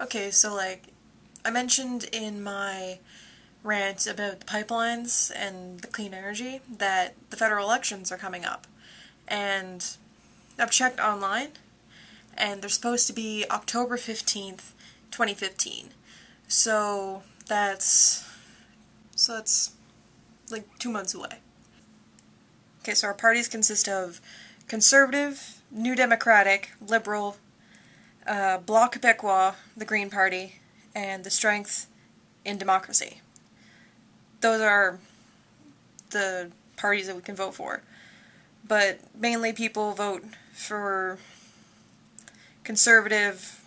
Okay, so I mentioned in my rant about the pipelines and the clean energy that the federal elections are coming up. And I've checked online, and they're supposed to be October 15th, 2015. So that's like 2 months away. Okay, so our parties consist of Conservative, New Democratic, Liberal, Bloc Québécois, the Green Party, and the Strength in Democracy. Those are the parties that we can vote for. But mainly people vote for Conservative,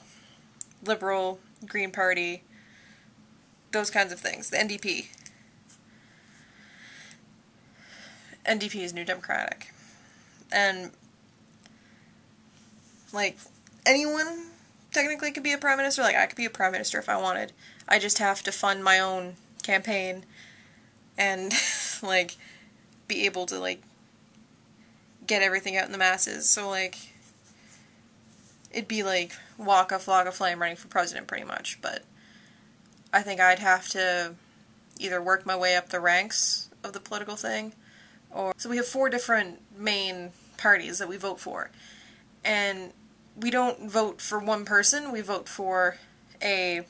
Liberal, Green Party, those kinds of things. The NDP. NDP is New Democratic. And, anyone technically could be a prime minister. I could be a prime minister if I wanted. I just have to fund my own campaign and, be able to, get everything out in the masses. So, it'd be like Waka Flocka Flame running for president, pretty much. But I think I'd have to either work my way up the ranks of the political thing, so we have 4 different main parties that we vote for. And we don't vote for one person, we vote for a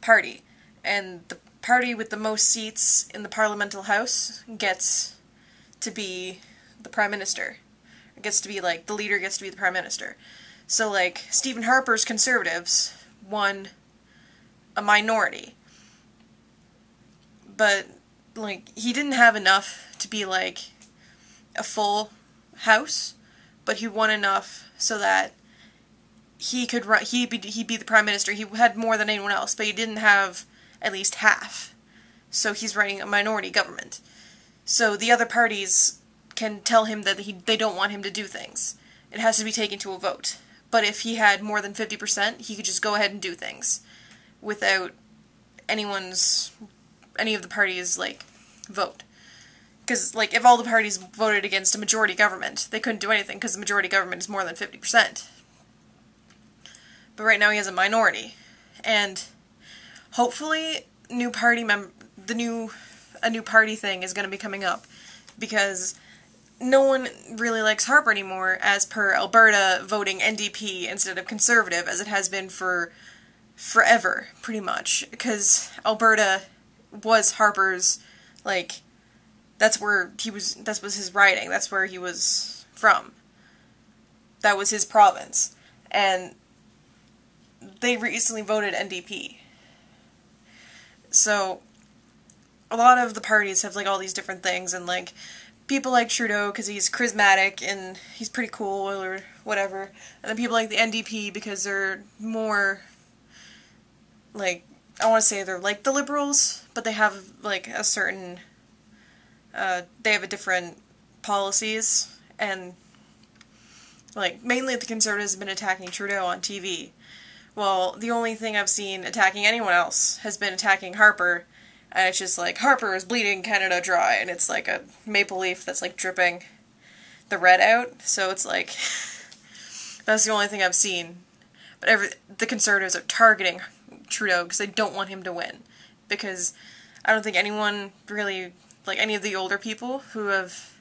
party. And the party with the most seats in the Parliamental House gets to be the Prime Minister. It gets to be, the leader gets to be the Prime Minister. So, Stephen Harper's Conservatives won a minority. But, he didn't have enough to be, a full house, but he won enough so that he could he'd be the Prime Minister. He had more than anyone else, but he didn't have at least half. So he's running a minority government. So the other parties can tell him that they don't want him to do things. It has to be taken to a vote. But if he had more than 50%, he could just go ahead and do things without any of the parties, vote. Because, if all the parties voted against a majority government, they couldn't do anything because the majority government is more than 50%. But right now he has a minority. And hopefully a new party thing is going to be coming up, because no one really likes Harper anymore, as per Alberta voting NDP instead of Conservative, as it has been for forever, pretty much. Because Alberta was Harper's, that was his riding, that's where he was from. That was his province. And they recently voted NDP. So, a lot of the parties have, all these different things, and, people like Trudeau because he's charismatic and he's pretty cool or whatever, and then people like the NDP because they're more, I want to say they're like the Liberals, but they have, a certain, they have a different policies, and, mainly the Conservatives have been attacking Trudeau on TV. Well, the only thing I've seen attacking anyone else has been attacking Harper, and it's just Harper is bleeding Canada dry, and it's a maple leaf that's dripping the red out, so it's that's the only thing I've seen. But the Conservatives are targeting Trudeau because they don't want him to win, because I don't think anyone really, any of the older people who have,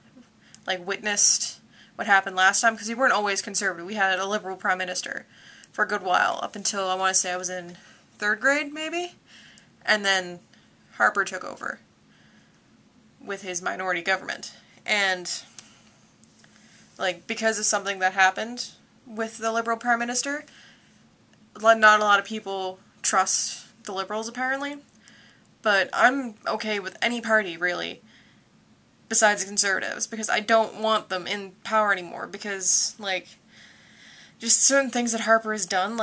witnessed what happened last time, because we weren't always Conservative. We had a Liberal Prime Minister for a good while, up until, I want to say I was in 3rd grade, maybe? And then Harper took over with his minority government. And, because of something that happened with the Liberal Prime Minister, not a lot of people trust the Liberals, apparently. But I'm okay with any party, really, besides the Conservatives, because I don't want them in power anymore, because, just certain things that Harper has done,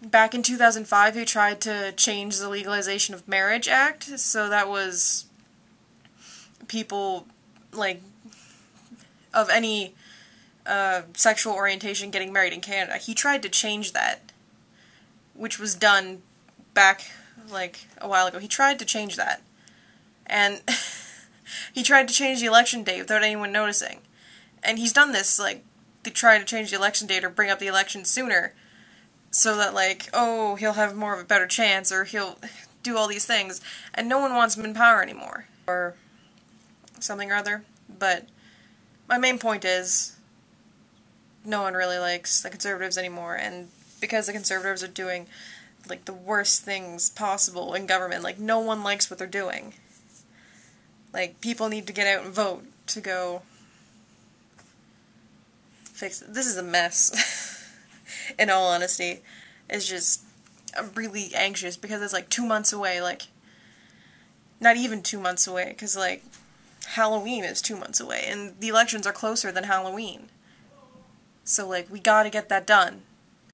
back in 2005 he tried to change the Legalization of Marriage Act, so that was people, of any sexual orientation getting married in Canada. He tried to change that, which was done back, a while ago. He tried to change that. And he tried to change the election date without anyone noticing. And he's done this, they try to change the election date or bring up the election sooner, so that, like, oh, he'll have more of a better chance, or he'll do all these things, and no one wants him in power anymore, or something or other. But my main point is, no one really likes the Conservatives anymore, and because the Conservatives are doing, like, the worst things possible in government, like, no one likes what they're doing. Like, people need to get out and vote to go fix it. This is a mess, in all honesty. It's just, I'm really anxious, because it's, like, 2 months away, like, not even 2 months away, because, like, Halloween is 2 months away, and the elections are closer than Halloween. So, like, we gotta get that done.